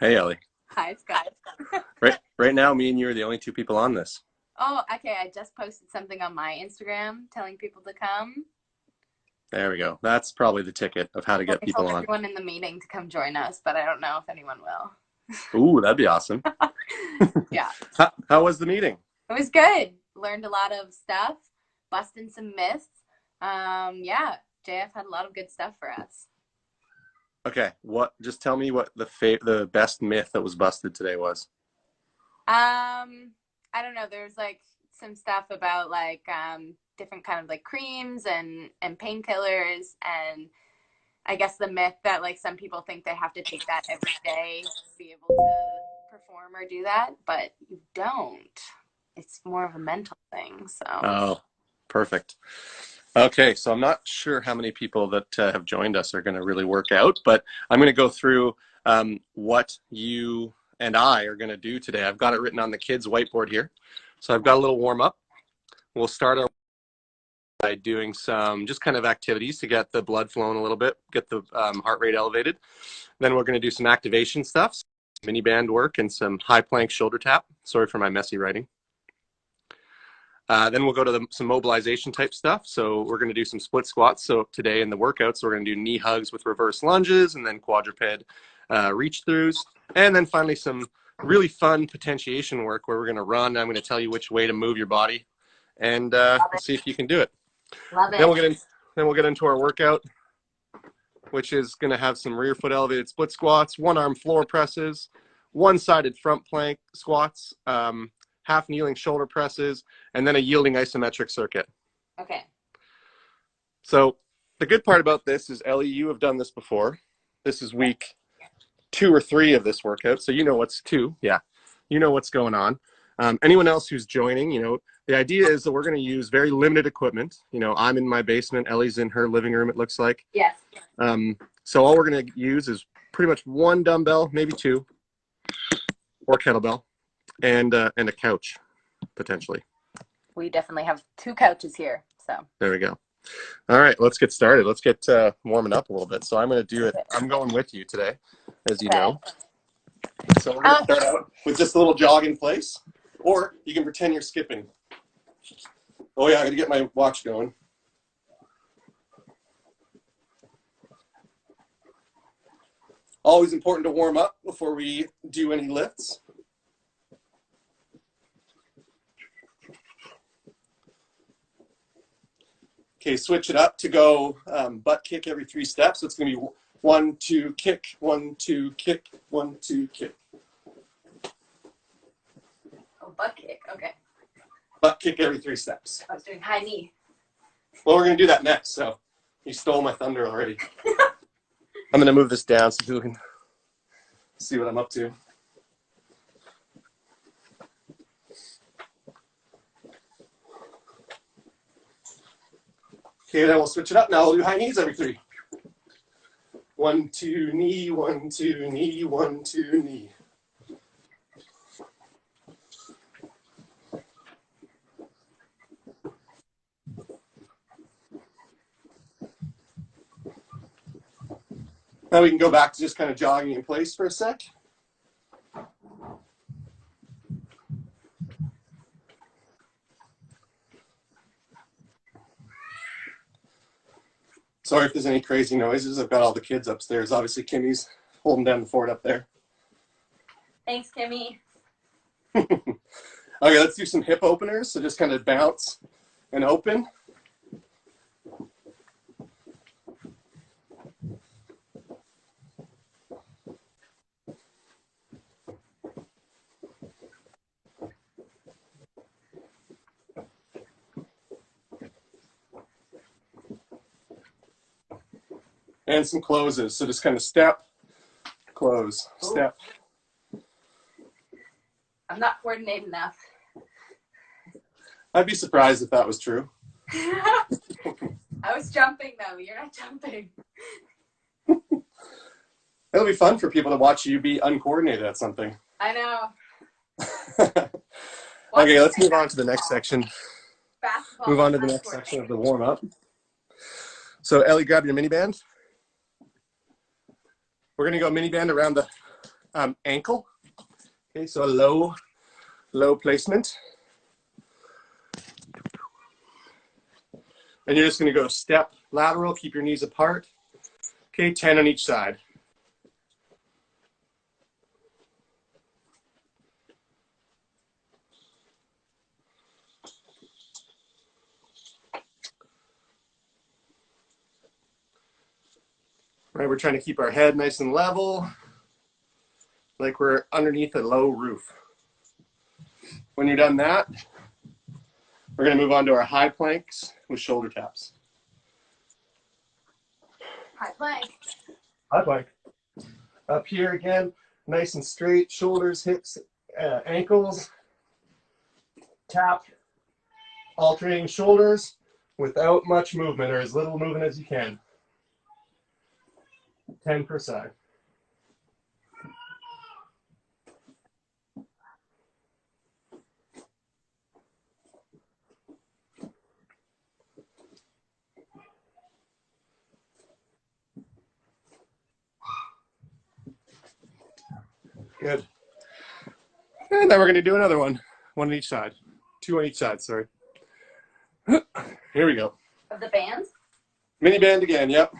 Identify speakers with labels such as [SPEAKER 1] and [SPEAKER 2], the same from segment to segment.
[SPEAKER 1] Hey, Ellie.
[SPEAKER 2] Hi, Scott.
[SPEAKER 1] Right now, me and you are the only two people on this.
[SPEAKER 2] Oh, okay. I just posted something on my Instagram telling people to come.
[SPEAKER 1] There we go. That's probably the ticket of how to get
[SPEAKER 2] I
[SPEAKER 1] people
[SPEAKER 2] told
[SPEAKER 1] on.
[SPEAKER 2] everyone in the meeting to come join us, but I don't know if anyone will.
[SPEAKER 1] Ooh, that'd be awesome.
[SPEAKER 2] Yeah.
[SPEAKER 1] How was the meeting?
[SPEAKER 2] It was good. Learned a lot of stuff, busting some myths. Yeah, JF had a lot of good stuff for us.
[SPEAKER 1] Okay, just tell me what the best myth that was busted today was.
[SPEAKER 2] I don't know. There's like some stuff about like different kind of like creams and painkillers, and I guess the myth that like some people think they have to take that every day to be able to perform or do that, but you don't. It's more of a mental thing. So.
[SPEAKER 1] Oh, perfect. Okay, so I'm not sure how many people that have joined us are going to really work out, but I'm going to go through what you and I are going to do today. I've got it written on the kids' whiteboard here. So I've got a little warm up. We'll start our by doing some just kind of activities to get the blood flowing a little bit, get the heart rate elevated. Then we're going to do some activation stuff, mini band work, and some high plank shoulder tap. Sorry for my messy writing. Then we'll go to some mobilization type stuff. So we're going to do some split squats. So today in the workouts, we're going to do knee hugs with reverse lunges and then quadruped reach throughs. And then finally some really fun potentiation work where we're going to run. I'm going to tell you which way to move your body and we'll see if you can do it.
[SPEAKER 2] Love it.
[SPEAKER 1] Then we'll get into our workout, which is going to have some rear foot elevated split squats, one arm floor presses, one-sided front plank squats, half kneeling shoulder presses, and then a yielding isometric circuit.
[SPEAKER 2] Okay.
[SPEAKER 1] So the good part about this is, Ellie, you have done this before. This is week 2 or 3 of this workout, so you know what's 2. Yeah, you know what's going on. Anyone else who's joining, the idea is that we're going to use very limited equipment. I'm in my basement. Ellie's in her living room, it looks like.
[SPEAKER 2] Yes.
[SPEAKER 1] So all we're going to use is pretty much one dumbbell, maybe 2, or kettlebell. And a couch, potentially.
[SPEAKER 2] We definitely have 2 couches here, so.
[SPEAKER 1] There we go. All right, let's get started. Let's get warming up a little bit. So I'm going to do it. I'm going with you today, as you know. So we're going to start out with just a little jog in place, or you can pretend you're skipping. Oh yeah, I got to get my watch going. Always important to warm up before we do any lifts. Okay, switch it up to go butt kick every 3 steps. So it's going to be 1, 2, kick, 1, 2, kick, 1, 2, kick.
[SPEAKER 2] Oh, butt kick. Okay.
[SPEAKER 1] Butt kick every 3 steps.
[SPEAKER 2] I was doing high knee.
[SPEAKER 1] Well, we're going to do that next. So you stole my thunder already. I'm going to move this down so people can see what I'm up to. Okay, then we'll switch it up. Now we'll do high knees every 3. 1, 2, knee, 1, 2, knee, 1, 2, knee. Now we can go back to just kind of jogging in place for a sec. Sorry if there's any crazy noises. I've got all the kids upstairs. Obviously, Kimmy's holding down the fort up there.
[SPEAKER 2] Thanks, Kimmy.
[SPEAKER 1] Okay, let's do some hip openers. So just kind of bounce and open. And some closes. So just kind of step, close, step.
[SPEAKER 2] I'm not coordinated enough.
[SPEAKER 1] I'd be surprised if that was true.
[SPEAKER 2] I was jumping, though. You're not jumping.
[SPEAKER 1] It'll be fun for people to watch you be uncoordinated at something.
[SPEAKER 2] I know.
[SPEAKER 1] Okay, let's move on to the next section.
[SPEAKER 2] Basketball.
[SPEAKER 1] Move on to the next section of the warm-up. So, Ellie, grab your mini band. We're going to go mini band around the ankle. Okay, so a low placement. And you're just going to go step lateral, keep your knees apart. Okay, 10 on each side. Right, we're trying to keep our head nice and level, like we're underneath a low roof. When you're done that, we're going to move on to our high planks with shoulder taps.
[SPEAKER 2] High plank.
[SPEAKER 1] High plank. Up here again, nice and straight, shoulders, hips, ankles. Tap, alternating shoulders without much movement, or as little movement as you can. 10 per side. Good. And then we're going to do another one. One on each side. 2 on each side, sorry. Here we go.
[SPEAKER 2] Of the bands?
[SPEAKER 1] Mini band again, yep.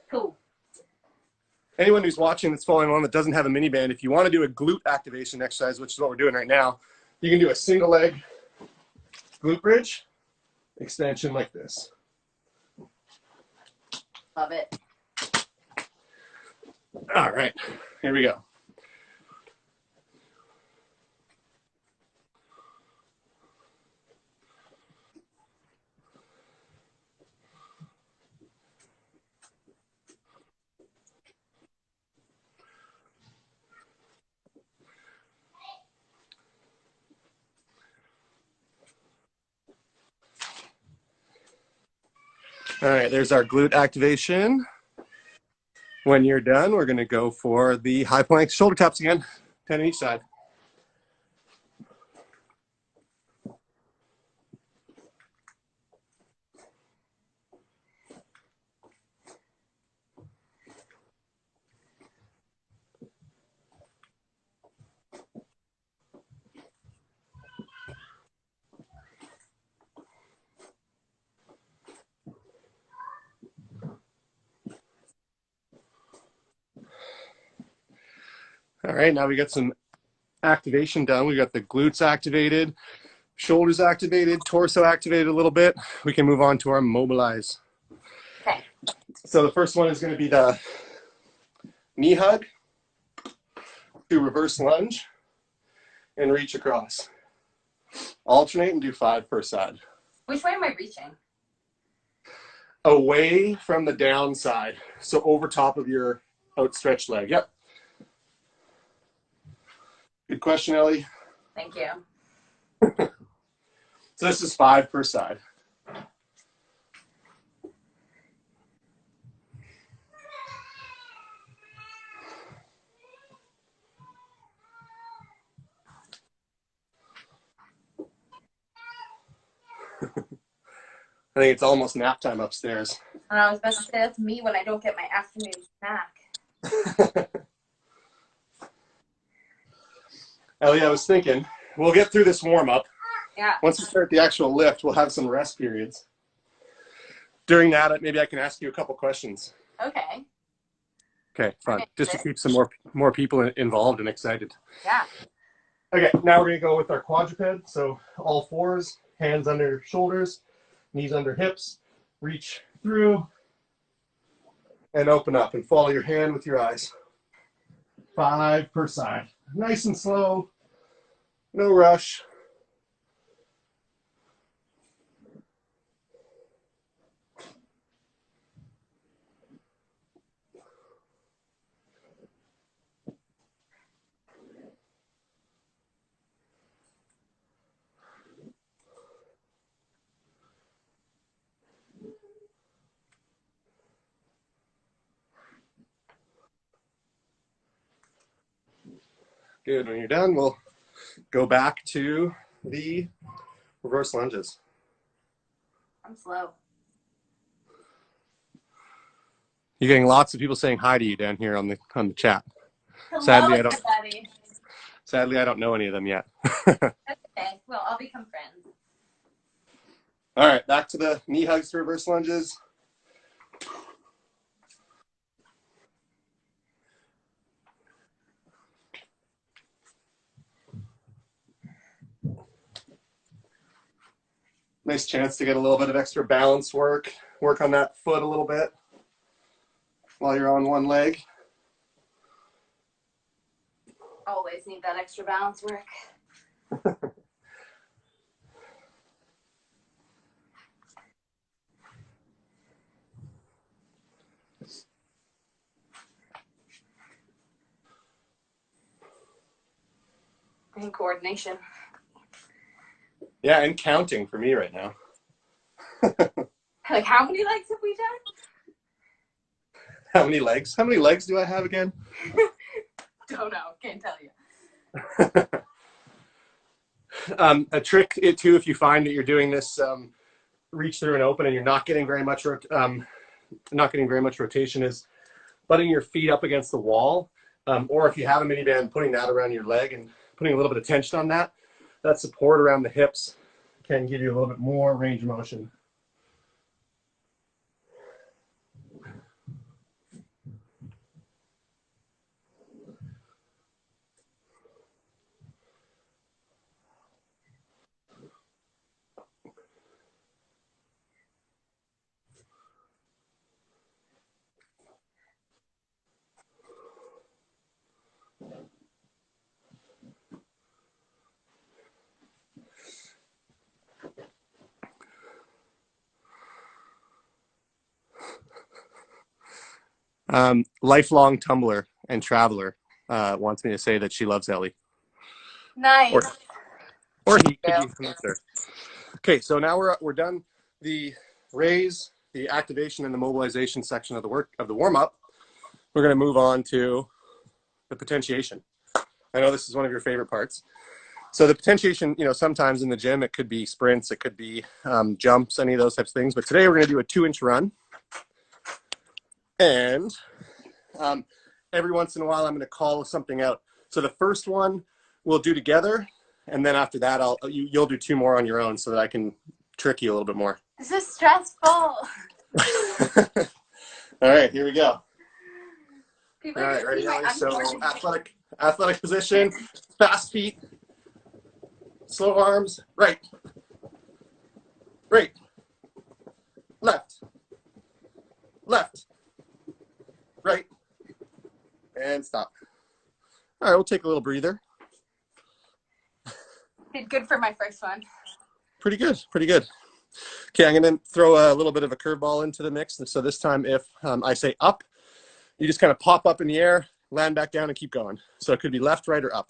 [SPEAKER 2] Cool.
[SPEAKER 1] Anyone who's watching that's following along that doesn't have a mini band, if you want to do a glute activation exercise, which is what we're doing right now, you can do a single leg glute bridge extension like this.
[SPEAKER 2] Love it.
[SPEAKER 1] All right, here we go. All right, there's our glute activation. When you're done, we're going to go for the high plank shoulder taps again, 10 on each side. All right, now we got some activation done. We got the glutes activated, shoulders activated, torso activated a little bit. We can move on to our mobilize.
[SPEAKER 2] Okay.
[SPEAKER 1] So the first one is going to be the knee hug to reverse lunge and reach across. Alternate and do 5 per side.
[SPEAKER 2] Which way am I reaching?
[SPEAKER 1] Away from the downside, so over top of your outstretched leg. Yep. Good question, Ellie.
[SPEAKER 2] Thank you.
[SPEAKER 1] So this is 5 per side. I think it's almost nap time upstairs.
[SPEAKER 2] And I was about to say that's me when I don't get my afternoon snack.
[SPEAKER 1] Ellie, I was thinking, we'll get through this warm-up.
[SPEAKER 2] Yeah.
[SPEAKER 1] Once we start the actual lift, we'll have some rest periods. During that, maybe I can ask you a couple questions.
[SPEAKER 2] Okay.
[SPEAKER 1] Okay, fun. Just to keep some more people involved and excited.
[SPEAKER 2] Yeah.
[SPEAKER 1] Okay, now we're going to go with our quadruped. So all fours, hands under shoulders, knees under hips, reach through, and open up, and follow your hand with your eyes. 5 per side. Nice and slow, no rush. Good. When you're done, we'll go back to the reverse lunges.
[SPEAKER 2] I'm slow.
[SPEAKER 1] You're getting lots of people saying hi to you down here on the chat.
[SPEAKER 2] Hello,
[SPEAKER 1] Sadly,
[SPEAKER 2] everybody.
[SPEAKER 1] I don't know any of them yet.
[SPEAKER 2] Okay, well, I'll become friends.
[SPEAKER 1] All right, back to the knee hugs to reverse lunges. Nice chance to get a little bit of extra balance work. Work on that foot a little bit while you're on one leg.
[SPEAKER 2] Always need that extra balance work. And coordination.
[SPEAKER 1] Yeah, and counting for me right now.
[SPEAKER 2] Like, how many legs have we done?
[SPEAKER 1] How many legs? How many legs do I have again?
[SPEAKER 2] Don't know. Can't tell you.
[SPEAKER 1] A trick too, if you find that you're doing this reach through and open and you're not getting very much rotation, is butting your feet up against the wall, or if you have a miniband, putting that around your leg and putting a little bit of tension on that. That support around the hips can give you a little bit more range of motion. Lifelong tumbler and traveler wants me to say that she loves Ellie.
[SPEAKER 2] Nice.
[SPEAKER 1] Or he could be there. Okay, so now we're done the raise, the activation, and the mobilization section of the warm up. We're going to move on to the potentiation. I know this is one of your favorite parts. So the potentiation, sometimes in the gym it could be sprints, it could be jumps, any of those types of things. But today we're going to do a 2-inch run. And every once in a while, I'm going to call something out. So the first one we'll do together, and then after that, you'll do 2 more on your own, so that I can trick you a little bit more.
[SPEAKER 2] This is stressful.
[SPEAKER 1] All right, here we go.
[SPEAKER 2] People
[SPEAKER 1] All right, ready, Ellie? So athletic position, fast feet, slow arms, right, left, right, and stop. All right, we'll take a little breather.
[SPEAKER 2] Did good for my first one.
[SPEAKER 1] Pretty good. Okay, I'm going to throw a little bit of a curveball into the mix. So this time, if I say up, you just kind of pop up in the air, land back down, and keep going. So it could be left, right, or up.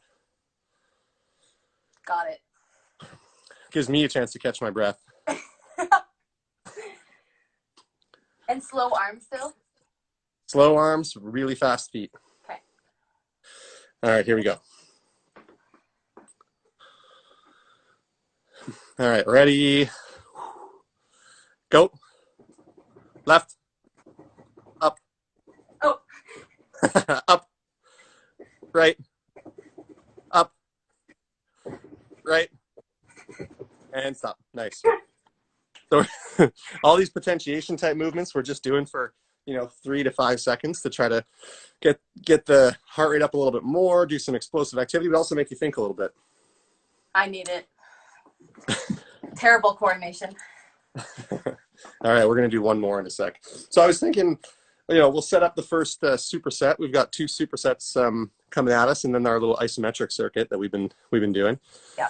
[SPEAKER 2] Got it.
[SPEAKER 1] Gives me a chance to catch my breath.
[SPEAKER 2] And slow arms still?
[SPEAKER 1] Slow arms, really fast feet.
[SPEAKER 2] Okay.
[SPEAKER 1] All right, here we go. All right, ready? Go. Left. Up.
[SPEAKER 2] Oh.
[SPEAKER 1] Up. Right. Up. Right. And stop. Nice. So all these potentiation type movements we're just doing for 3 to 5 seconds to try to get the heart rate up a little bit more, do some explosive activity, but also make you think a little bit.
[SPEAKER 2] I need it. Terrible coordination.
[SPEAKER 1] All right, we're going to do one more in a sec. So I was thinking, we'll set up the first superset. We've got 2 supersets coming at us, and then our little isometric circuit that we've been doing.
[SPEAKER 2] Yeah.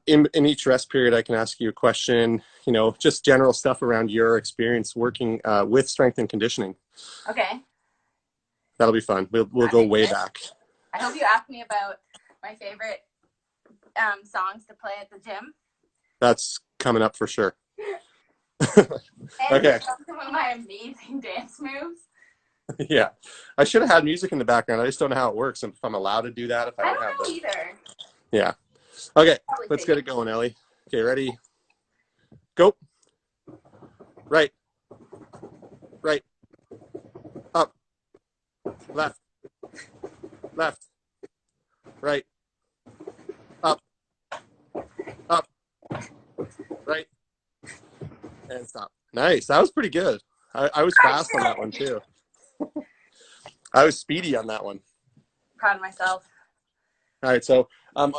[SPEAKER 1] In each rest period, I can ask you a question, just general stuff around your experience working with strength and conditioning.
[SPEAKER 2] Okay.
[SPEAKER 1] That'll be fun. We'll go way back.
[SPEAKER 2] I hope you ask me about my favorite songs to play at the gym.
[SPEAKER 1] That's coming up for sure.
[SPEAKER 2] And
[SPEAKER 1] Okay.
[SPEAKER 2] some of my amazing dance moves.
[SPEAKER 1] Yeah. I should have had music in the background. I just don't know how it works. If I'm allowed to do that. If I don't have
[SPEAKER 2] know either.
[SPEAKER 1] Yeah. Okay.
[SPEAKER 2] Probably
[SPEAKER 1] Let's get it going, Ellie. Okay, ready? Go. Right. Right. left, left, right, up, up, right, and stop. Nice. That was pretty good. I was fast on that one too. I was speedy on that one.
[SPEAKER 2] Proud of myself.
[SPEAKER 1] All right, so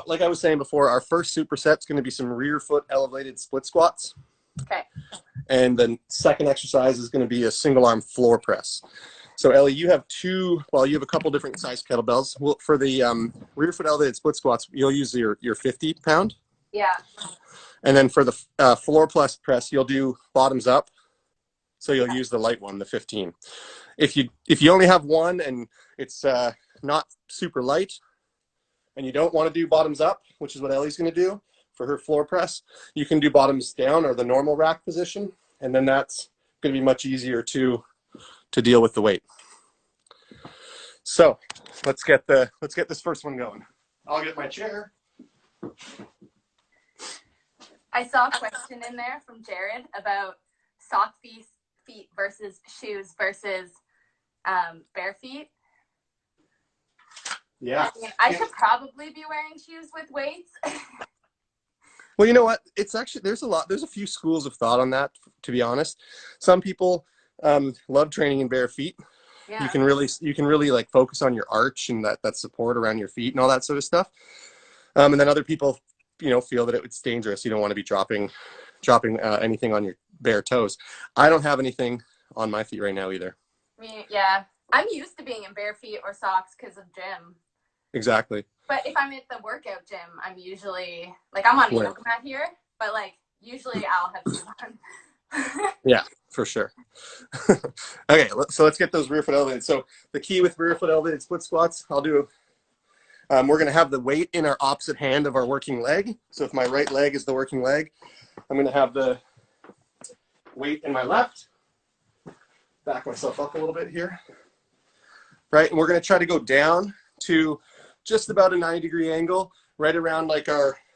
[SPEAKER 1] like I was saying before, our first superset's going to be some rear foot elevated split squats.
[SPEAKER 2] Okay.
[SPEAKER 1] And the second exercise is going to be a single arm floor press. So Ellie, you have you have a couple different size kettlebells. Well, for the rear foot elevated split squats, you'll use your 50-pound.
[SPEAKER 2] Yeah.
[SPEAKER 1] And then for the floor plus press, you'll do bottoms up. So you'll use the light one, the 15. If you only have one and it's not super light, and you don't want to do bottoms up, which is what Ellie's going to do for her floor press, you can do bottoms down or the normal rack position, and then that's going to be much easier to deal with the weight. So let's get this first one going. I'll get my chair.
[SPEAKER 2] I saw a question in there from Jared about sock feet versus shoes versus bare feet.
[SPEAKER 1] Yeah.
[SPEAKER 2] I mean, I should probably be wearing shoes with weights.
[SPEAKER 1] Well, you know what? It's actually, there's a few schools of thought on that, to be honest. Some people love training in bare feet.
[SPEAKER 2] Yeah.
[SPEAKER 1] You can really like focus on your arch and that support around your feet and all that sort of stuff. And then other people, feel that it's dangerous. You don't want to be dropping anything on your bare toes. I don't have anything on my feet right now either.
[SPEAKER 2] Yeah. I'm used to being in bare feet or socks because of gym.
[SPEAKER 1] Exactly.
[SPEAKER 2] But if I'm at the workout gym, I'm usually, I'm on a yoga mat here, but, usually I'll have shoes on.
[SPEAKER 1] Yeah, for sure. Okay, so let's get those rear foot elevated. So the key with rear foot elevated split squats, we're going to have the weight in our opposite hand of our working leg. So if my right leg is the working leg, I'm going to have the weight in my left. Back myself up a little bit here. Right, and we're going to try to go down to just about a 90-degree angle, right around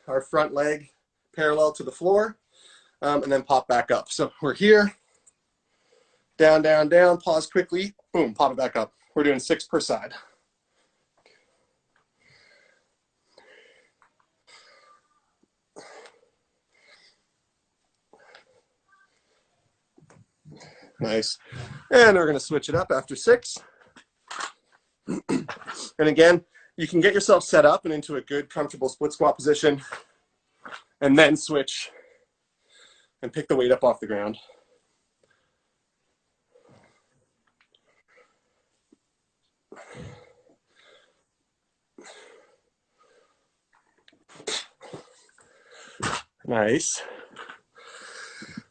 [SPEAKER 1] our front leg parallel to the floor, and then pop back up. So we're here, down, down, down, pause quickly, boom, pop it back up. We're doing 6 per side. Nice. And we're going to switch it up after 6. And again, you can get yourself set up and into a good, comfortable split squat position, and then switch and pick the weight up off the ground. Nice.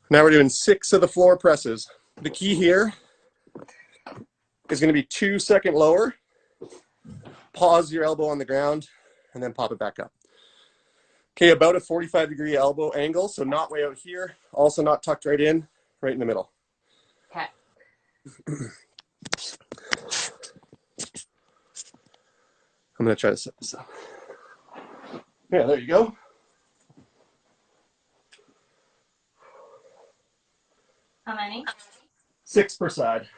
[SPEAKER 1] Now we're doing 6 of the floor presses. The key here is going to be 2 seconds lower. Pause your elbow on the ground and then pop it back up. Okay, about a 45-degree elbow angle, so not way out here, also not tucked right in the middle.
[SPEAKER 2] Okay.
[SPEAKER 1] I'm going to try to set this up. Yeah, there you go.
[SPEAKER 2] How many?
[SPEAKER 1] 6 per side.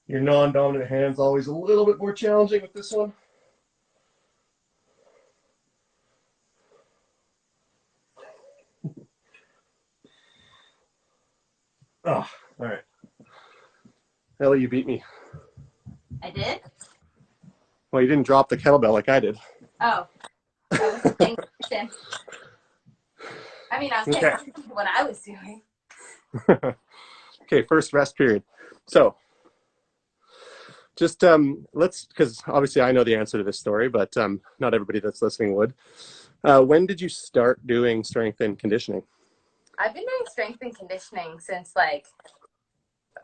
[SPEAKER 1] Your non-dominant hand's always a little bit more challenging with this one. Oh, all right. Ellie, you beat me.
[SPEAKER 2] I did?
[SPEAKER 1] Well, you didn't drop the kettlebell like I did.
[SPEAKER 2] Oh. I was paying attention. I mean, I was paying attention to what I was doing.
[SPEAKER 1] Okay, first rest period. So just because obviously I know the answer to this story, but not everybody that's listening would. When did you start doing strength and conditioning?
[SPEAKER 2] I've been doing strength and conditioning since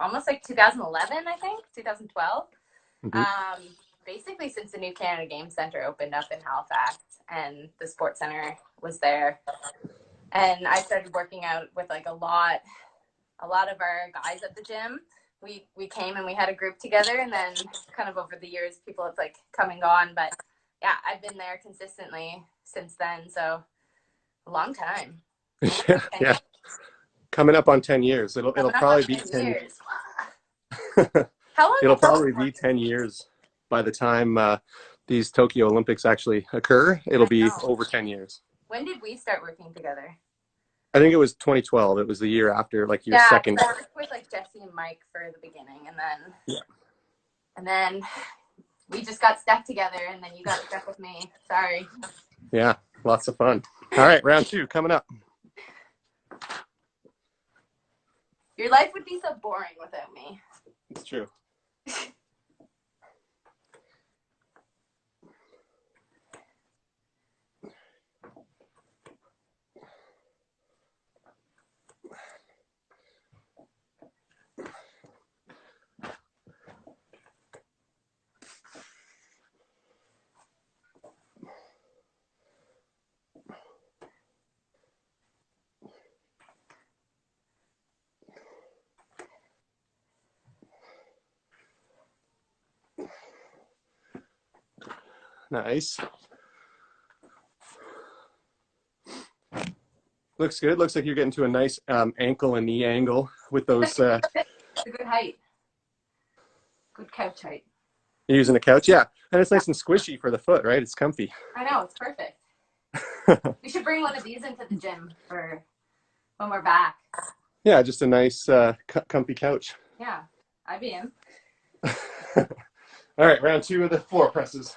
[SPEAKER 2] almost 2011, I think, 2012. Mm-hmm. Basically since the new Canada Game Center opened up in Halifax and the sports center was there. And I started working out with a lot of our guys at the gym. we came and we had a group together, and then kind of over the years, people have like come and gone. But yeah, I've been there consistently since then. So a long time.
[SPEAKER 1] Yeah. Coming up on 10 years. It'll probably be 10
[SPEAKER 2] years. How long?
[SPEAKER 1] It'll probably be 10 years by the time these Tokyo Olympics actually occur. It'll be over 10 years.
[SPEAKER 2] When did we start working together?
[SPEAKER 1] I think it was 2012. It was the year after, like your second.
[SPEAKER 2] Yeah, I worked with like Jesse and Mike for the beginning, and then we just got stuck together, and then you got stuck with me. Sorry.
[SPEAKER 1] Yeah, lots of fun. All right, round 2 coming up.
[SPEAKER 2] Your life would be so boring without me.
[SPEAKER 1] It's true. Nice. Looks good. Looks like you're getting to a nice ankle and knee angle with those.
[SPEAKER 2] It's a good height. Good couch height.
[SPEAKER 1] You're using a couch? Yeah. And it's nice and squishy for the foot, right? It's comfy.
[SPEAKER 2] I know. It's perfect. We should bring one of these into the gym for when we're back.
[SPEAKER 1] Yeah, just a nice comfy couch.
[SPEAKER 2] Yeah, I'd be in.
[SPEAKER 1] All right, round 2 of the floor presses.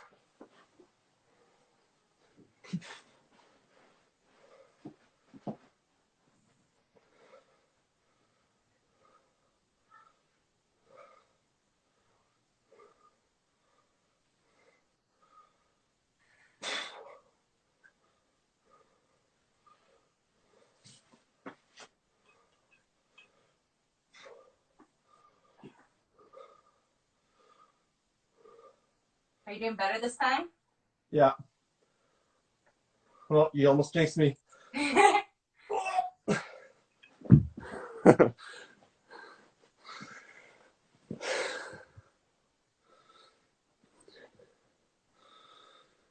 [SPEAKER 2] Are you doing better this time?
[SPEAKER 1] Yeah. Well, you almost jinxed me.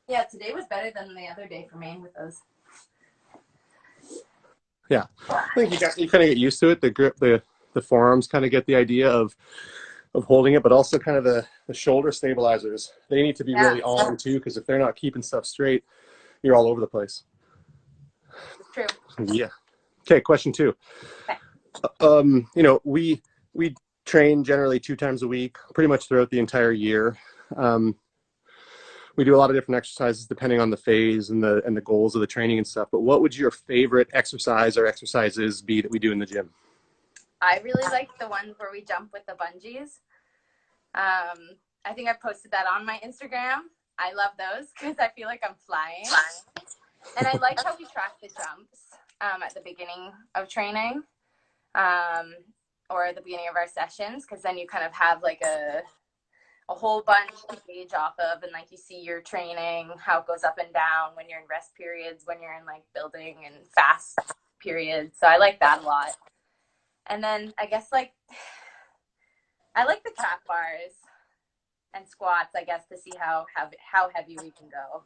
[SPEAKER 2] Yeah, today was better than the other day for me with those.
[SPEAKER 1] Yeah, I think you kind of get used to it. The grip, the forearms kind of get the idea of holding it, but also kind of the shoulder stabilizers. They need to be really on too, because if they're not keeping stuff straight, you're all over the place.
[SPEAKER 2] It's true.
[SPEAKER 1] Yeah. Okay, question 2.
[SPEAKER 2] Okay.
[SPEAKER 1] You know, we train generally 2 times a week, pretty much throughout the entire year. We do a lot of different exercises depending on the phase and the goals of the training and stuff. But what would your favorite exercise or exercises be that we do in the gym?
[SPEAKER 2] I really like the ones where we jump with the bungees. I think I posted that on my Instagram. I love those because I feel like I'm flying. And I like how we track the jumps at the beginning of training or at the beginning of our sessions, because then you kind of have like a whole bunch to gauge off of, and like you see your training, how it goes up and down when you're in rest periods, when you're in like building and fast periods. So I like that a lot. And then I guess like I like the trap bars and squats, I guess, to see how heavy we can go.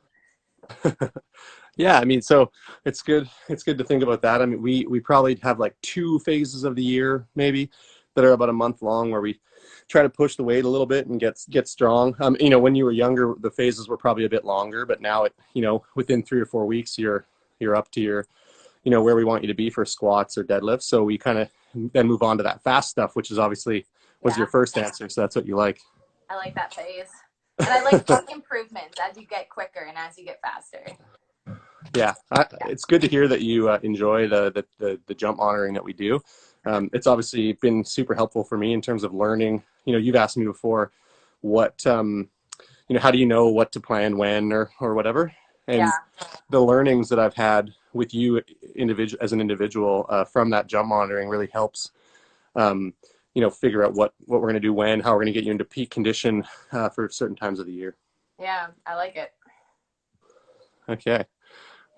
[SPEAKER 1] Yeah, I mean, so it's good to think about that. I mean, we probably have like 2 phases of the year maybe that are about a month long, where we try to push the weight a little bit and get strong. You know, when you were younger, the phases were probably a bit longer, but now within 3 or 4 weeks, you're up to your, where we want you to be for squats or deadlifts. So we kind of then move on to that fast stuff, which is obviously was your first answer. So that's what you like.
[SPEAKER 2] I like that phase. And I like the improvements as you get quicker and as you get faster.
[SPEAKER 1] Yeah, it's good to hear that you enjoy the jump monitoring that we do. It's obviously been super helpful for me in terms of learning. You've asked me before, what, how do you know what to plan when or whatever? And the learnings that I've had with you as an individual from that jump monitoring really helps, figure out what we're going to do when, how we're going to get you into peak condition for certain times of the year.
[SPEAKER 2] Yeah, I like it.
[SPEAKER 1] Okay.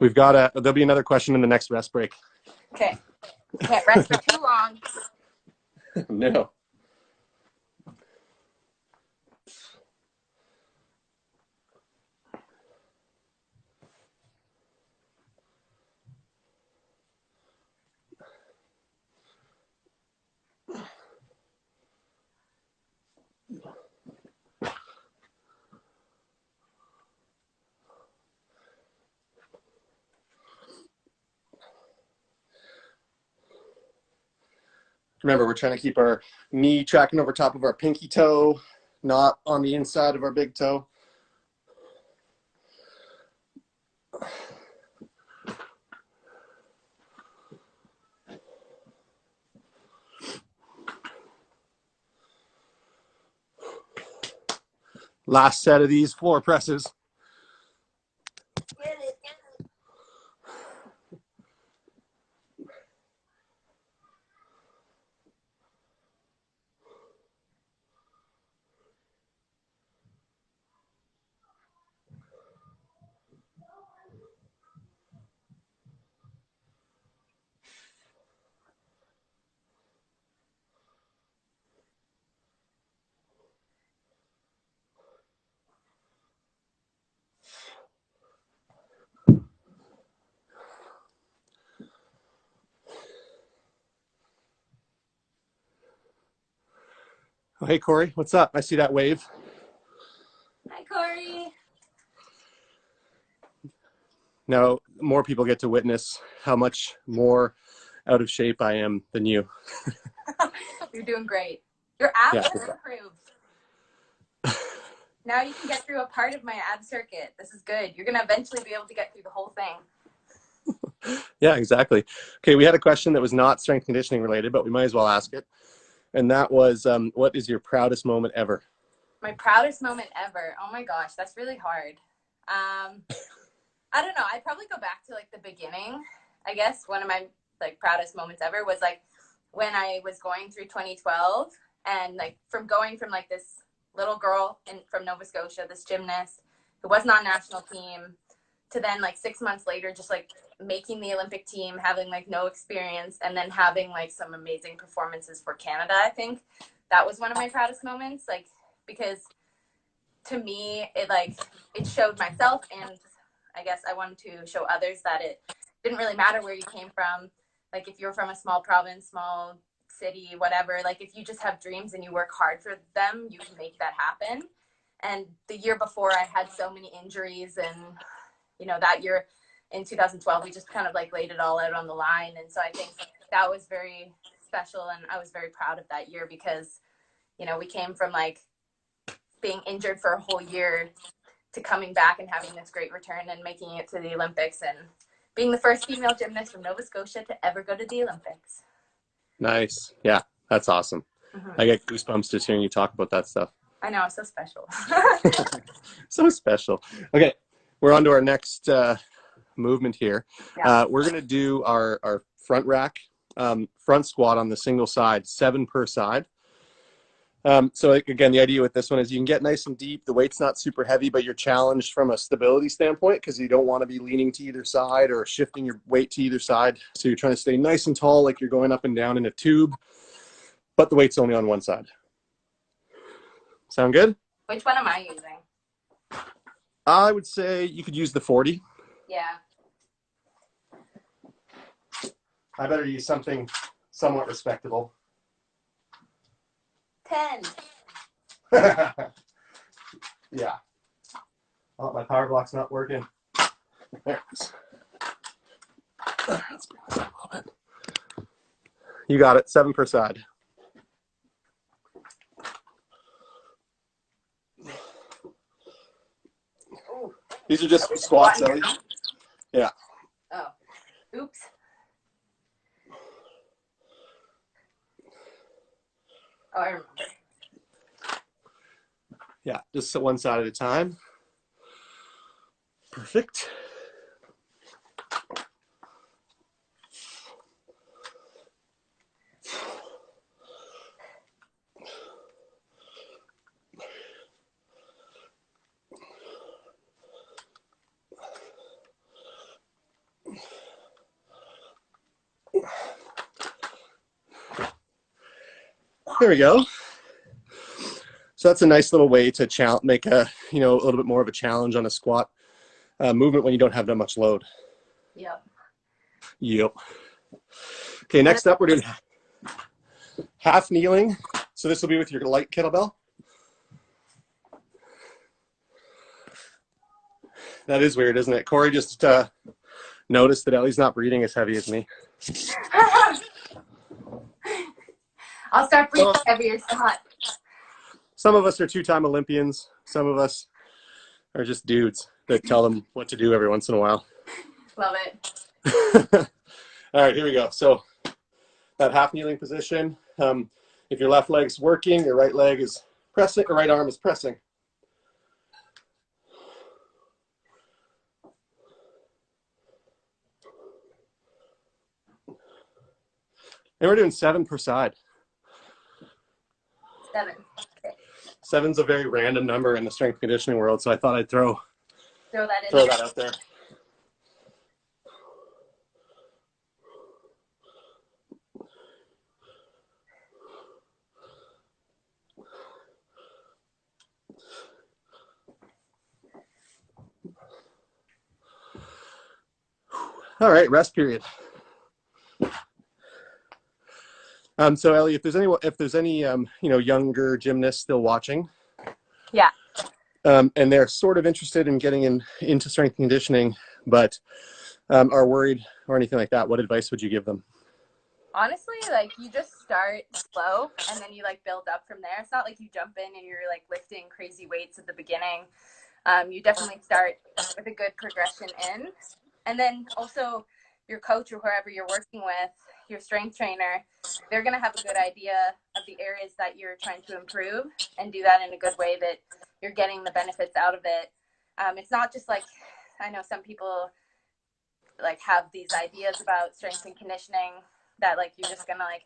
[SPEAKER 1] We've got there'll be another question in the next rest break.
[SPEAKER 2] Okay. Can't rest for too long.
[SPEAKER 1] No. Remember, we're trying to keep our knee tracking over top of our pinky toe, not on the inside of our big toe. Last set of these floor presses.
[SPEAKER 2] Get it.
[SPEAKER 1] Oh, hey, Corey, what's up? I see that wave.
[SPEAKER 2] Hi, Corey.
[SPEAKER 1] Now, more people get to witness how much more out of shape I am than you.
[SPEAKER 2] You're doing great. Your abs
[SPEAKER 1] Yeah.
[SPEAKER 2] have improved. Now you can get through a part of my ab circuit. This is good. You're going to eventually be able to get through the whole thing.
[SPEAKER 1] Yeah, exactly. Okay, we had a question that was not strength conditioning related, but we might as well ask it. And that was, what is your proudest moment ever?
[SPEAKER 2] My proudest moment ever. Oh my gosh, that's really hard. I don't know. I'd probably go back to like the beginning. I guess one of my like proudest moments ever was like when I was going through 2012 and like going from like this little girl from Nova Scotia, this gymnast who wasn't on national team, to then like 6 months later just like making the Olympic team, having like no experience, and then having like some amazing performances for Canada. I think that was one of my proudest moments, like because to me it showed myself, and I guess I wanted to show others that it didn't really matter where you came from. Like if you're from a small province, small city, whatever, like if you just have dreams and you work hard for them, you can make that happen. And the year before I had so many injuries, and you know, that year in 2012, we just kind of like laid it all out on the line. And so I think that was very special. And I was very proud of that year because, you know, we came from like being injured for a whole year to coming back and having this great return and making it to the Olympics and being the first female gymnast from Nova Scotia to ever go to the Olympics.
[SPEAKER 1] Nice. Yeah, that's awesome. I get goosebumps just hearing you talk about that stuff.
[SPEAKER 2] I know, it's so special.
[SPEAKER 1] So special. Okay, we're on to our next movement here.
[SPEAKER 2] Yeah.
[SPEAKER 1] We're going to do our front rack, front squat on the single side, 7 per side. So again, the idea with this one is you can get nice and deep. The weight's not super heavy, but you're challenged from a stability standpoint because you don't want to be leaning to either side or shifting your weight to either side. So you're trying to stay nice and tall like you're going up and down in a tube, but the weight's only on one side. Sound good?
[SPEAKER 2] Which one am I using?
[SPEAKER 1] I would say you could use the 40.
[SPEAKER 2] Yeah.
[SPEAKER 1] I better use something somewhat respectable.
[SPEAKER 2] 10.
[SPEAKER 1] Yeah. Oh, my power block's not working. There it is. Let's bring this up a little bit. You got it. 7 per side.
[SPEAKER 2] Ooh.
[SPEAKER 1] These are just squats, Ellie. Yeah.
[SPEAKER 2] Oh. Oops. Oh, I remember.
[SPEAKER 1] Yeah, just one side at a time. Perfect. There we go. So that's a nice little way to make a little bit more of a challenge on a squat movement when you don't have that much load.
[SPEAKER 2] Yep.
[SPEAKER 1] Yep. Okay, next up we're doing half kneeling. So this will be with your light kettlebell. That is weird, isn't it? Corey just noticed that Ellie's not breathing as heavy as me.
[SPEAKER 2] I'll start breathing heavier, Scott.
[SPEAKER 1] Some of us are two-time Olympians. Some of us are just dudes that tell them what to do every once in a while.
[SPEAKER 2] Love it.
[SPEAKER 1] All right, here we go. So that half kneeling position. If your left leg's working, your right leg is pressing, or right arm is pressing. And we're doing 7 per side.
[SPEAKER 2] 7. Okay.
[SPEAKER 1] 7's a very random number in the strength conditioning world, so I thought I'd throw
[SPEAKER 2] that
[SPEAKER 1] out there. All right, rest period. So Ellie, if there's any younger gymnasts still watching,
[SPEAKER 2] Yeah.
[SPEAKER 1] And they're sort of interested in getting into strength conditioning, but are worried or anything like that, what advice would you give them?
[SPEAKER 2] Honestly, like, you just start slow and then you like build up from there. It's not like you jump in and you're like lifting crazy weights at the beginning. You definitely start with a good progression in, and then also your coach or whoever you're working with, your strength trainer, they're going to have a good idea of the areas that you're trying to improve and do that in a good way that you're getting the benefits out of it. It's not just like, I know some people like have these ideas about strength and conditioning that like you're just going to like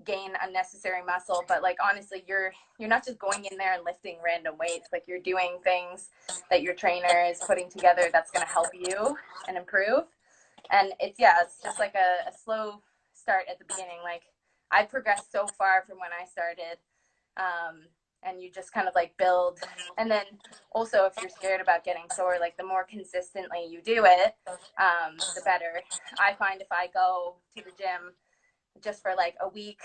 [SPEAKER 2] gain unnecessary muscle, but like honestly you're not just going in there and lifting random weights. Like, you're doing things that your trainer is putting together that's going to help you and improve. And it's just like a slow start at the beginning. Like, I progressed so far from when I started, and you just kind of like build. And then also, if you're scared about getting sore, like the more consistently you do it, the better. I find if I go to the gym just for like a week,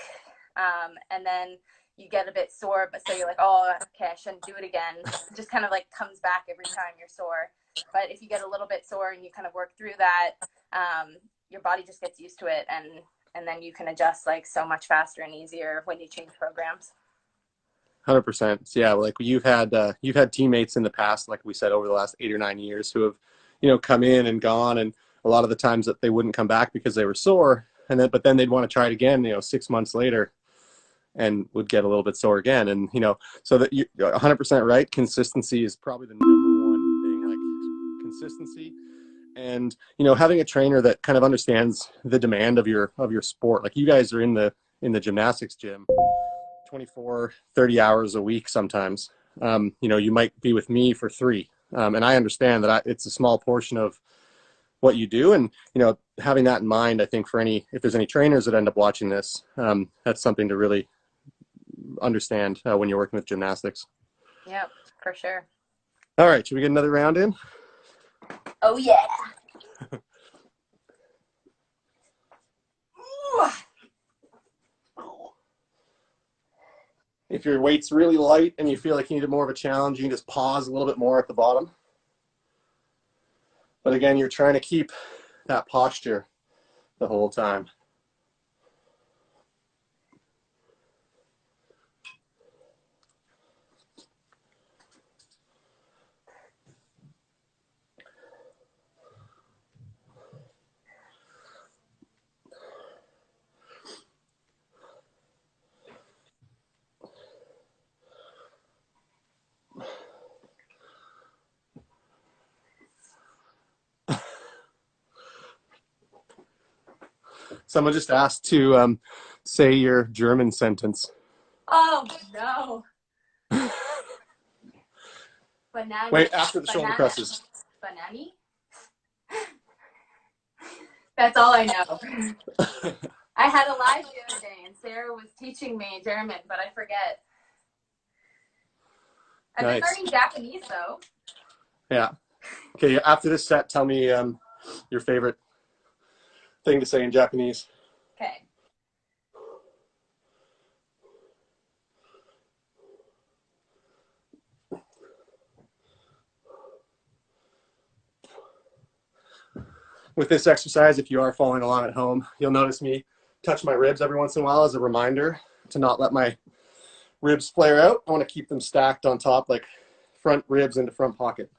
[SPEAKER 2] and then you get a bit sore, but so you're like, oh, okay, I shouldn't do it again. It just kind of like comes back every time you're sore. But if you get a little bit sore and you kind of work through that, your body just gets used to it, and then you can adjust like so much faster and easier when you change programs.
[SPEAKER 1] 100%. Yeah, like you've had teammates in the past, like we said, over the last 8 or 9 years who have come in and gone, and a lot of the times that they wouldn't come back because they were sore, but then they'd want to try it again 6 months later and would get a little bit sore again. And so that you're 100% right. Consistency is probably the number one thing, like consistency. And having a trainer that kind of understands the demand of your sport. Like, you guys are in the gymnastics gym 24, 30 hours a week sometimes. You might be with me for 3, and I understand that it's a small portion of what you do. And having that in mind, I think if there's any trainers that end up watching this, that's something to really understand when you're working with gymnastics.
[SPEAKER 2] Yeah, for sure.
[SPEAKER 1] All right, should we get another round in?
[SPEAKER 2] Oh yeah.
[SPEAKER 1] If your weight's really light and you feel like you need more of a challenge, you can just pause a little bit more at the bottom. But again, you're trying to keep that posture the whole time. Someone just asked to say your German sentence.
[SPEAKER 2] Oh no. Banana.
[SPEAKER 1] Wait, after the shoulder presses.
[SPEAKER 2] Banani? That's all I know. I had a live the other day and Sarah was teaching me German, but I forget. I've been learning Japanese though.
[SPEAKER 1] Yeah. Okay, after this set, tell me your favorite thing to say in Japanese.
[SPEAKER 2] Okay.
[SPEAKER 1] with this exercise, if you are following along at home, you'll notice me touch my ribs every once in a while as a reminder to not let my ribs flare out. I want to keep them stacked on top, like front ribs into front pocket.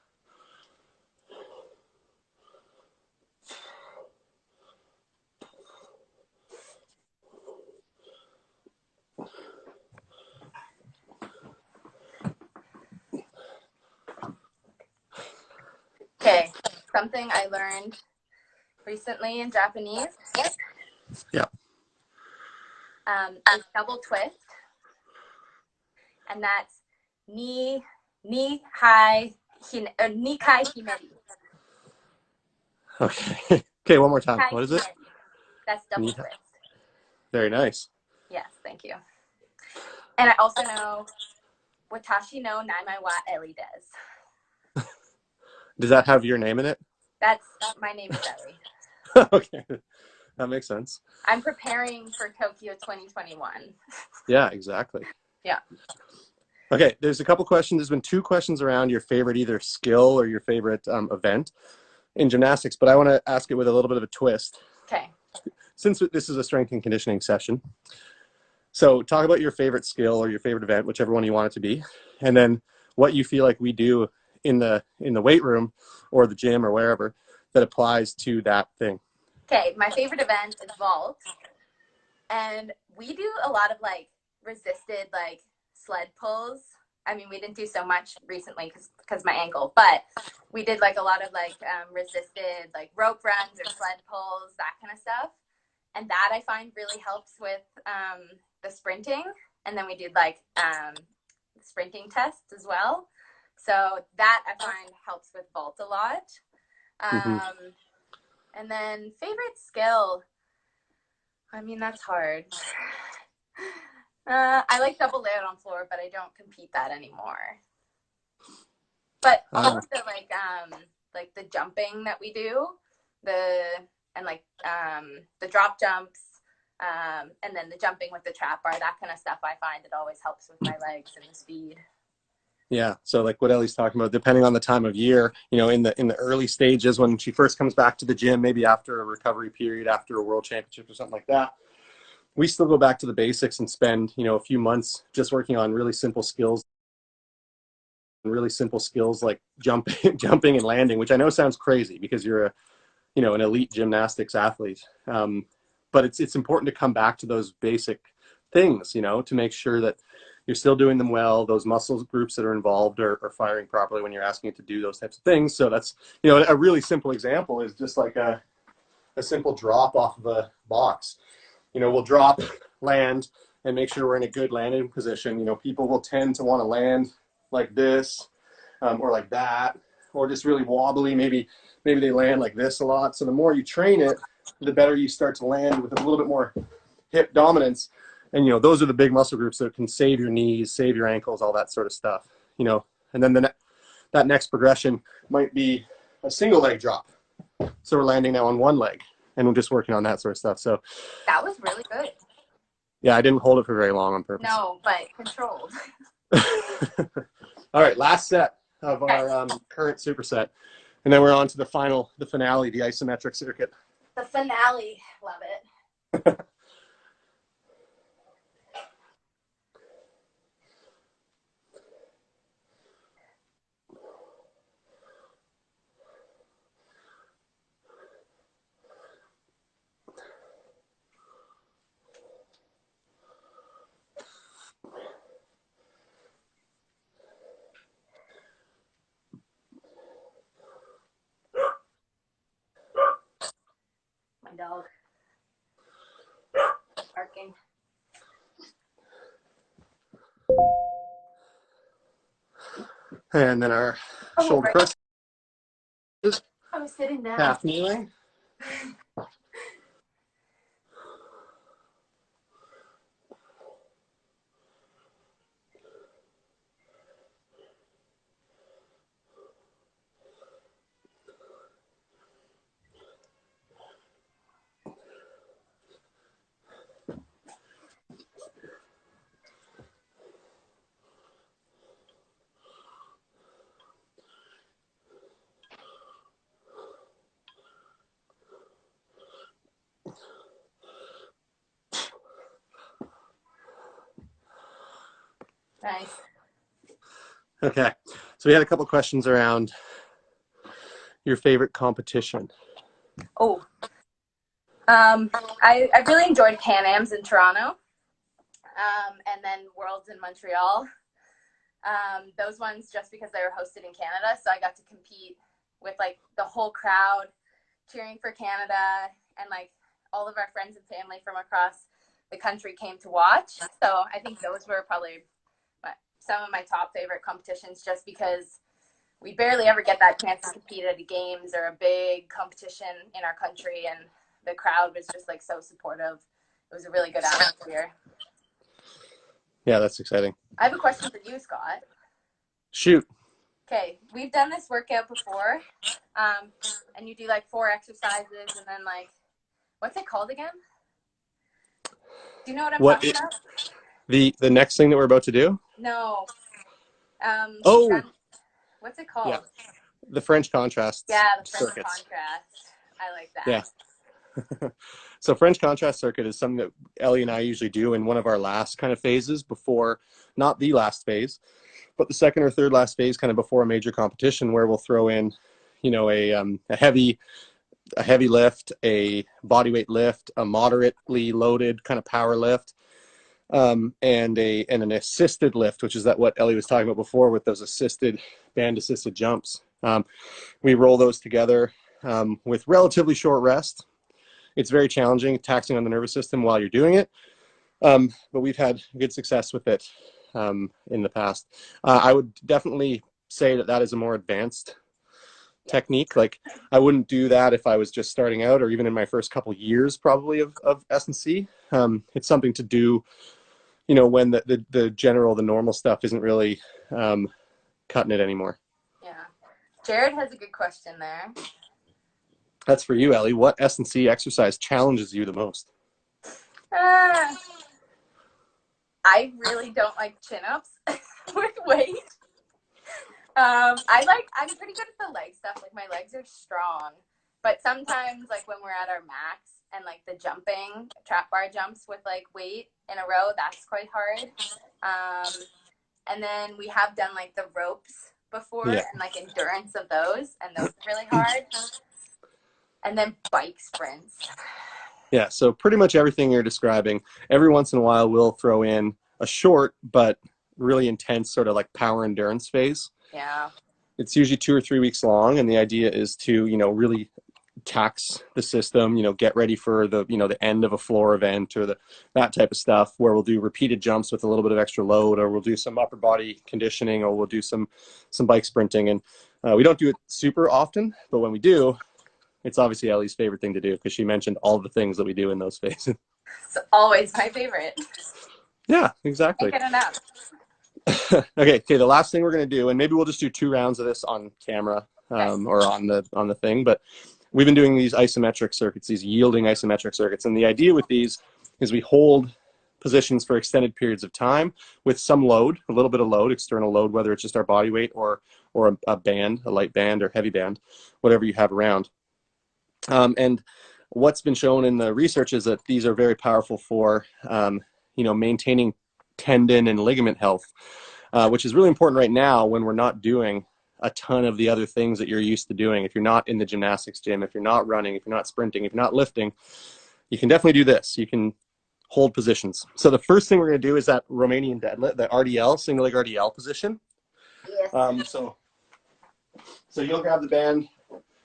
[SPEAKER 2] Okay, something I learned recently in Japanese.
[SPEAKER 1] Yeah.
[SPEAKER 2] Is double twist, and that's ni kai himeri.
[SPEAKER 1] Okay. Okay, one more time.
[SPEAKER 2] Kai
[SPEAKER 1] What is it?
[SPEAKER 2] himeri. That's double
[SPEAKER 1] Ni.
[SPEAKER 2] twist.
[SPEAKER 1] Very nice.
[SPEAKER 2] Yes, thank you. And I also know watashi no naimai wa Ellie does.
[SPEAKER 1] Does that have your name in it?
[SPEAKER 2] That's my name is Ellie.
[SPEAKER 1] Okay, that makes sense.
[SPEAKER 2] I'm preparing for Tokyo 2021.
[SPEAKER 1] Yeah, exactly.
[SPEAKER 2] Yeah.
[SPEAKER 1] Okay, there's a couple questions. There's been 2 questions around your favorite either skill or your favorite event in gymnastics, but I want to ask it with a little bit of a twist.
[SPEAKER 2] Okay.
[SPEAKER 1] Since this is a strength and conditioning session, so talk about your favorite skill or your favorite event, whichever one you want it to be, and then what you feel like we do in the weight room or the gym or wherever that applies to that thing.
[SPEAKER 2] Okay, my favorite event is vault, and we do a lot of like resisted like sled pulls. I mean, we didn't do so much recently because my ankle, but we did like a lot of like resisted like rope runs or sled pulls, that kind of stuff. And that I find really helps with the sprinting. And then we did like sprinting tests as well. So that I find helps with vault a lot. And then favorite skill, I mean, that's hard. I like double layout on floor, but I don't compete that anymore. But all of the like the jumping that we do, the drop jumps, and then the jumping with the trap bar, that kind of stuff, I find it always helps with my legs and the speed.
[SPEAKER 1] Yeah, so like what Ellie's talking about, depending on the time of year, you know, in the early stages when she first comes back to the gym, maybe after a recovery period, after a world championship or something like that, we still go back to the basics and spend, you know, a few months just working on really simple skills like jumping and landing, which I know sounds crazy because you're an elite gymnastics athlete. But it's important to come back to those basic things, you know, to make sure that you're still doing them well. Those muscle groups that are involved are firing properly when you're asking it to do those types of things. So that's, you know, a really simple example is just like a simple drop off of a box. You know, we'll drop, land, and make sure we're in a good landing position. You know, people will tend to want to land like this, or like that, or just really wobbly. Maybe they land like this a lot. So the more you train it, the better you start to land with a little bit more hip dominance. And, you know, those are the big muscle groups that can save your knees, save your ankles, all that sort of stuff, you know. And then that next progression might be a single leg drop. So we're landing now on one leg and we're just working on that sort of stuff. So
[SPEAKER 2] that was really good.
[SPEAKER 1] Yeah, I didn't hold it for very long on purpose.
[SPEAKER 2] No, but controlled.
[SPEAKER 1] All right, last set of our current superset. And then we're on to the finale, the isometric circuit.
[SPEAKER 2] The finale, love it. My dog barking.
[SPEAKER 1] And then our shoulder press.
[SPEAKER 2] I was sitting down.
[SPEAKER 1] Half kneeling.
[SPEAKER 2] Nice.
[SPEAKER 1] Okay, so we had a couple questions around your favorite competition.
[SPEAKER 2] Oh, I really enjoyed Pan Am's in Toronto, and then Worlds in Montreal. Those ones just because they were hosted in Canada, so I got to compete with like the whole crowd cheering for Canada, and like all of our friends and family from across the country came to watch. So I think those were probably some of my top favorite competitions, just because we barely ever get that chance to compete at a games or a big competition in our country, and the crowd was just like so supportive. It was a really good atmosphere.
[SPEAKER 1] Yeah, that's exciting.
[SPEAKER 2] I have a question for you, Scott.
[SPEAKER 1] Shoot.
[SPEAKER 2] Okay, we've done this workout before, and you do like 4 exercises, and then like, what's it called again? Do you know what I'm talking about?
[SPEAKER 1] The next thing that we're about to do?
[SPEAKER 2] No.
[SPEAKER 1] Oh,
[SPEAKER 2] what's it called?
[SPEAKER 1] yeah, the French contrast.
[SPEAKER 2] Yeah, the French
[SPEAKER 1] circuits.
[SPEAKER 2] contrast. I like that.
[SPEAKER 1] Yeah. So French contrast circuit is something that Ellie and I usually do in one of our last kind of phases before, not the last phase, but the second or third last phase, kind of before a major competition, where we'll throw in, you know, a heavy lift, a bodyweight lift, a moderately loaded kind of power lift, and an assisted lift, which is that what Ellie was talking about before with those band assisted jumps. We roll those together with relatively short rest. It's very challenging, taxing on the nervous system while you're doing it, but we've had good success with it in the past. I would definitely say that is a more advanced technique. Like, I wouldn't do that if I was just starting out, or even in my first couple years probably of S&C. It's something to do, you know, when the normal stuff isn't really cutting it anymore.
[SPEAKER 2] Yeah. Jared has a good question there.
[SPEAKER 1] That's for you, Ellie. What S&C exercise challenges you the most?
[SPEAKER 2] I really don't like chin-ups with weight. I'm pretty good at the leg stuff. Like, my legs are strong, but sometimes, like, when we're at our max and like the jumping trap bar jumps with like weight in a row, that's quite hard. And then we have done like the ropes before,
[SPEAKER 1] Yeah.
[SPEAKER 2] and like endurance of those, and those are really hard. And then bike sprints.
[SPEAKER 1] Yeah, so pretty much everything you're describing. Every once in a while, we'll throw in a short but really intense sort of like power endurance phase.
[SPEAKER 2] Yeah.
[SPEAKER 1] It's usually 2 or 3 weeks long, and the idea is to, you know, really tax the system, you know, get ready for the, you know, the end of a floor event or that type of stuff, where we'll do repeated jumps with a little bit of extra load, or we'll do some upper body conditioning, or we'll do some bike sprinting. And we don't do it super often, but when we do, it's obviously Ellie's favorite thing to do, because she mentioned all the things that we do in those phases.
[SPEAKER 2] It's always my favorite.
[SPEAKER 1] Yeah, exactly.
[SPEAKER 2] Can't get enough.
[SPEAKER 1] Okay, the last thing we're going to do, and maybe we'll just do 2 rounds of this on camera, or on the thing, but we've been doing these isometric circuits, these yielding isometric circuits. And the idea with these is we hold positions for extended periods of time with some load, a little bit of load, external load, whether it's just our body weight or a band, a light band or heavy band, whatever you have around. And what's been shown in the research is that these are very powerful for, you know, maintaining tendon and ligament health, which is really important right now when we're not doing a ton of the other things that you're used to doing. If you're not in the gymnastics gym, if you're not running, if you're not sprinting, if you're not lifting, you can definitely do this. You can hold positions. So the first thing we're going to do is that Romanian deadlift, the RDL, single leg RDL position.
[SPEAKER 2] Yes.
[SPEAKER 1] So you'll grab the band.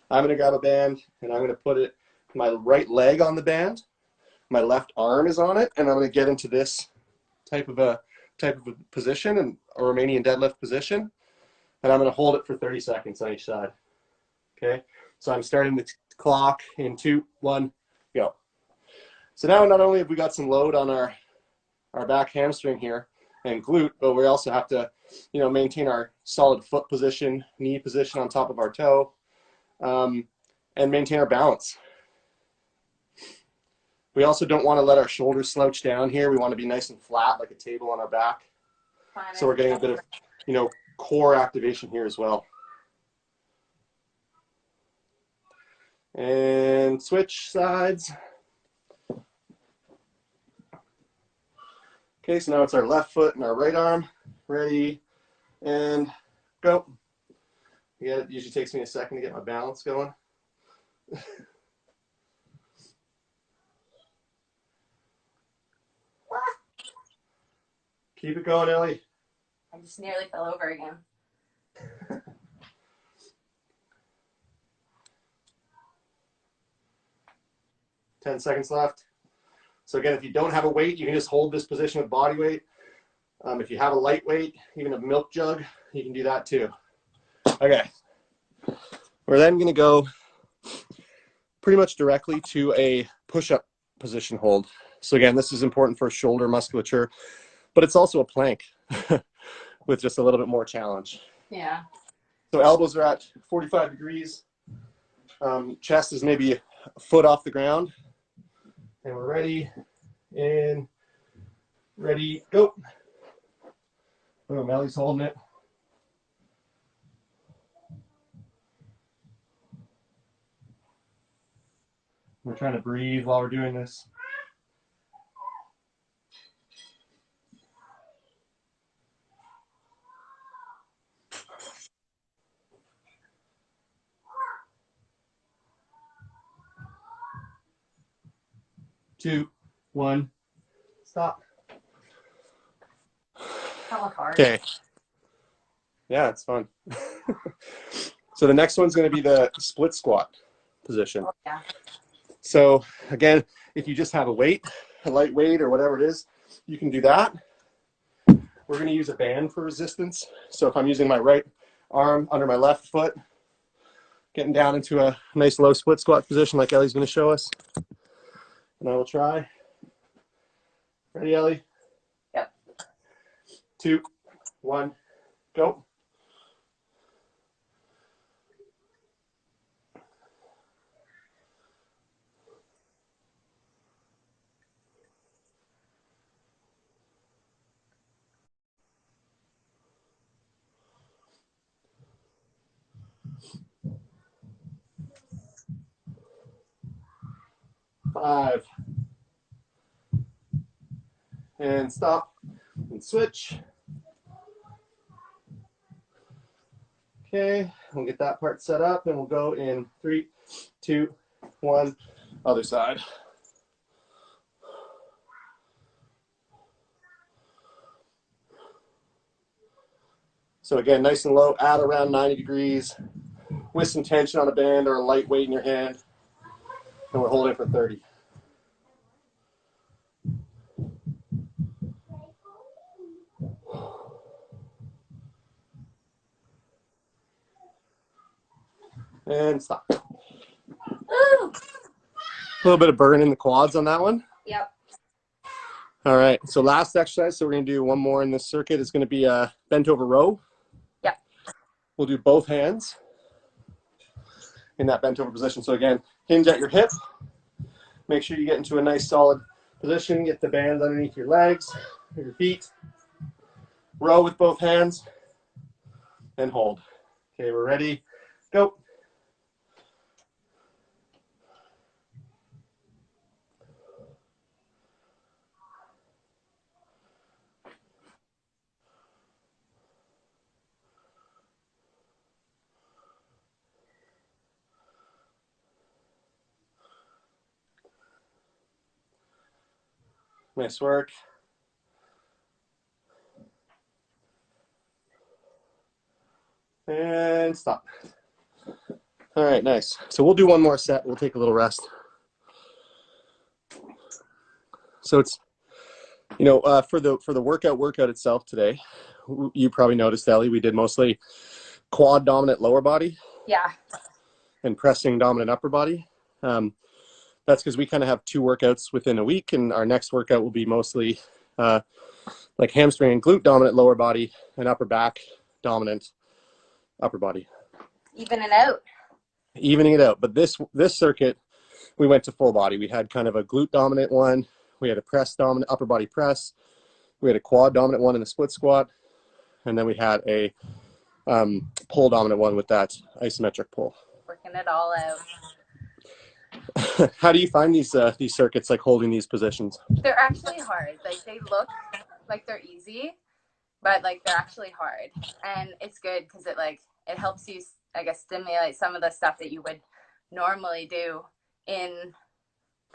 [SPEAKER 1] I'm going to grab a band, and I'm going to put my right leg on the band. My left arm is on it, and I'm going to get into this type of a position, and a Romanian deadlift position. And I'm going to hold it for 30 seconds on each side. Okay, so I'm starting the clock in 2, 1, go. So now not only have we got some load on our back hamstring here and glute, but we also have to, you know, maintain our solid foot position, knee position on top of our toe, and maintain our balance. We also don't want to let our shoulders slouch down here. We want to be nice and flat, like a table on our back. So we're getting a bit of, you know, core activation here as well. And switch sides. Okay, so now it's our left foot and our right arm. ready, and go. Yeah, it usually takes me a second to get my balance going. Keep it going, Ellie.
[SPEAKER 2] I just nearly fell over again.
[SPEAKER 1] 10 seconds left. So again, if you don't have a weight, you can just hold this position with body weight. If you have a light weight, even a milk jug, you can do that too. Okay. We're then going to go pretty much directly to a push-up position hold. So again, this is important for shoulder musculature, but it's also a plank with just a little bit more challenge.
[SPEAKER 2] Yeah.
[SPEAKER 1] So elbows are at 45 degrees. Chest is maybe a foot off the ground. And we're ready. And ready, go. Boom, Ellie's holding it. We're trying to breathe while we're doing this. Two, one, stop.
[SPEAKER 2] That was hard.
[SPEAKER 1] Okay. Yeah, it's fun. So the next one's going to be the split squat position.
[SPEAKER 2] Oh, yeah.
[SPEAKER 1] So again, if you just have a weight, a light weight or whatever it is, you can do that. We're going to use a band for resistance. So if I'm using my right arm under my left foot, getting down into a nice low split squat position like Ellie's going to show us. And I will try. Ready, Ellie?
[SPEAKER 2] Yep.
[SPEAKER 1] 2, 1, go. Five. And stop and switch. Okay, we'll get that part set up and we'll go in 3, 2, 1, other side. So again, nice and low, at around 90 degrees, with some tension on a band or a light weight in your hand. And we're holding for 30. And stop.
[SPEAKER 2] Woo!
[SPEAKER 1] A little bit of burn in the quads on that one.
[SPEAKER 2] Yep.
[SPEAKER 1] All right, so last exercise, so we're going to do one more in this circuit. It's going to be a bent over row.
[SPEAKER 2] Yep.
[SPEAKER 1] We'll do both hands in that bent over position. So again, hinge at your hip. Make sure you get into a nice solid position. Get the bands underneath your legs or your feet. Row with both hands and hold. Okay, we're ready. Go. Nice work. And stop. All right, nice. So we'll do one more set. We'll take a little rest. So it's, you know, for the workout itself today, you probably noticed, Ellie, we did mostly quad dominant lower body.
[SPEAKER 2] Yeah.
[SPEAKER 1] And pressing dominant upper body. That's because we kind of have 2 workouts within a week, and our next workout will be mostly like hamstring and glute dominant lower body and upper back dominant upper body.
[SPEAKER 2] Even it out.
[SPEAKER 1] Evening it out. But this circuit, we went to full body. We had kind of a glute dominant one. We had a press dominant upper body press. We had a quad dominant one in the split squat. And then we had a pull dominant one with that isometric pull.
[SPEAKER 2] Working it all out.
[SPEAKER 1] How do you find these circuits, like holding these positions?
[SPEAKER 2] They're actually hard. Like they look like they're easy, but like they're actually hard, and it's good because it helps you, I guess, stimulate some of the stuff that you would normally do in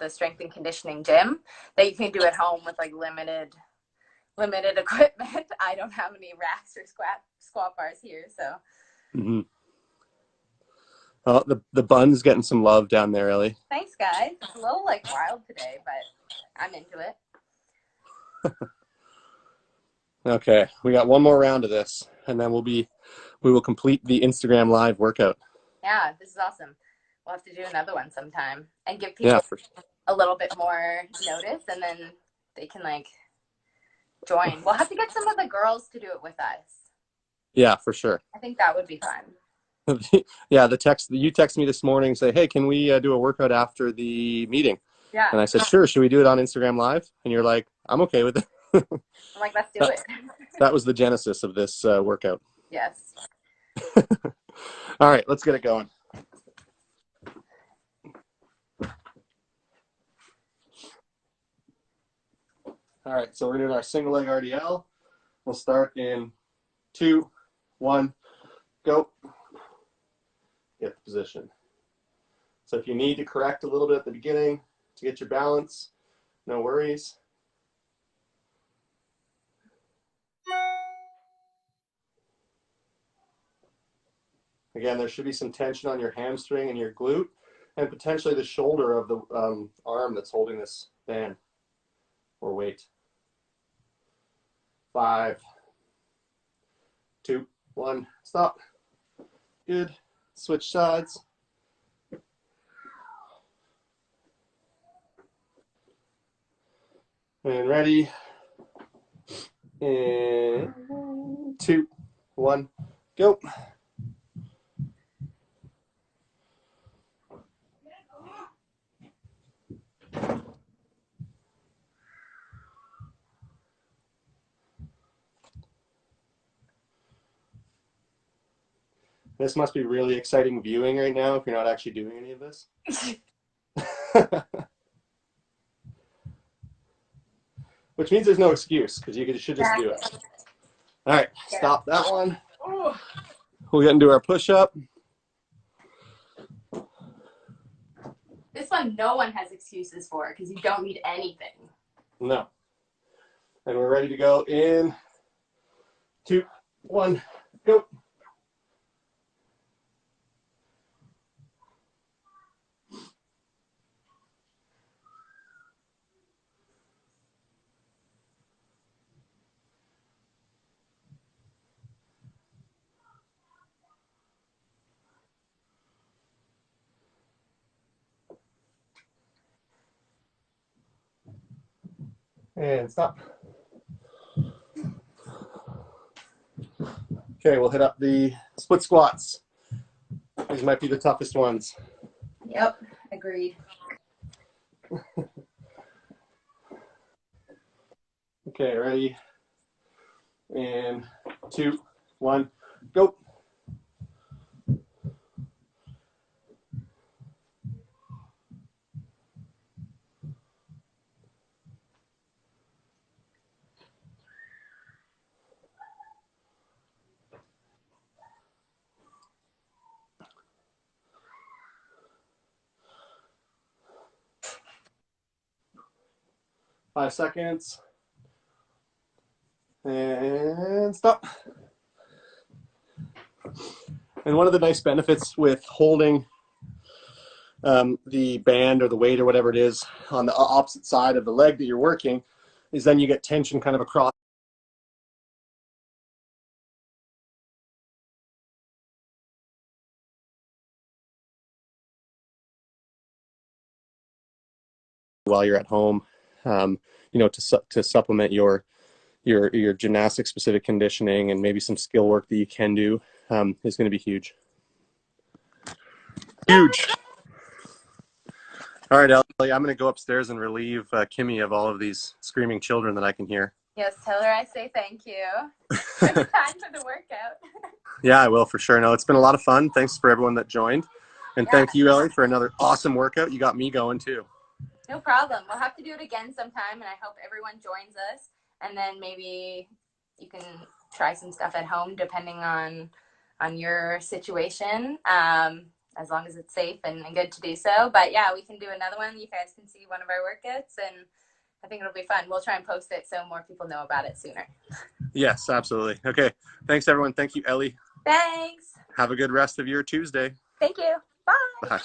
[SPEAKER 2] the strength and conditioning gym that you can do at home with like limited equipment. I don't have any racks or squat bars here, so.
[SPEAKER 1] Mm-hmm. Oh, the bun's getting some love down there, Ellie.
[SPEAKER 2] Thanks, guys. It's a little like wild today, but I'm into it.
[SPEAKER 1] Okay, we got one more round of this, and then we will complete the Instagram live workout.
[SPEAKER 2] Yeah, this is awesome. We'll have to do another one sometime and give people a little bit more notice, and then they can like join. We'll have to get some of the girls to do it with us.
[SPEAKER 1] Yeah, for sure.
[SPEAKER 2] I think that would be fun.
[SPEAKER 1] Yeah, you text me this morning, say, hey, can we do a workout after the meeting?
[SPEAKER 2] Yeah.
[SPEAKER 1] And I said, sure. Should we do it on Instagram live? And you're like, I'm okay with it.
[SPEAKER 2] I'm like, let's do it.
[SPEAKER 1] That was the genesis of this workout.
[SPEAKER 2] Yes.
[SPEAKER 1] All right, let's get it going. All right, so we're doing our single leg RDL. We'll start in 2, 1, go. Get the position. So if you need to correct a little bit at the beginning to get your balance, no worries. Again, there should be some tension on your hamstring and your glute, and potentially the shoulder of the arm that's holding this band or weight. 5, 2, 1, stop. Good. Switch sides. And ready. And 2, 1, go. This must be really exciting viewing right now if you're not actually doing any of this. Which means there's no excuse, because you should just do it. All right, stop that one. We'll get into our push-up.
[SPEAKER 2] This one, no one has excuses for, because you don't need anything.
[SPEAKER 1] No. And we're ready to go in 2, 1, go. And stop. Okay, we'll hit up the split squats. These might be the toughest ones.
[SPEAKER 2] Yep, agreed.
[SPEAKER 1] Okay, ready? And 2, 1, go. Five seconds. And stop. And one of the nice benefits with holding the band or the weight or whatever it is on the opposite side of the leg that you're working is then you get tension kind of across while you're at home, you know, to supplement your gymnastic specific conditioning and maybe some skill work that you can do is going to be huge. Huge. All right, Ellie, I'm going to go upstairs and relieve Kimmy of all of these screaming children that I can hear.
[SPEAKER 2] Yes, tell her I say thank you. It's time for the workout.
[SPEAKER 1] Yeah, I will for sure. No, it's been a lot of fun. Thanks for everyone that joined. And thank you, Ellie, for another awesome workout. You got me going too.
[SPEAKER 2] No problem. We'll have to do it again sometime, and I hope everyone joins us. And then maybe you can try some stuff at home depending on your situation, as long as it's safe and good to do so. But yeah, we can do another one. You guys can see one of our workouts, and I think it'll be fun. We'll try and post it so more people know about it sooner.
[SPEAKER 1] Yes, absolutely. Okay. Thanks, everyone. Thank you, Ellie.
[SPEAKER 2] Thanks.
[SPEAKER 1] Have a good rest of your Tuesday.
[SPEAKER 2] Thank you. Bye.
[SPEAKER 1] Bye.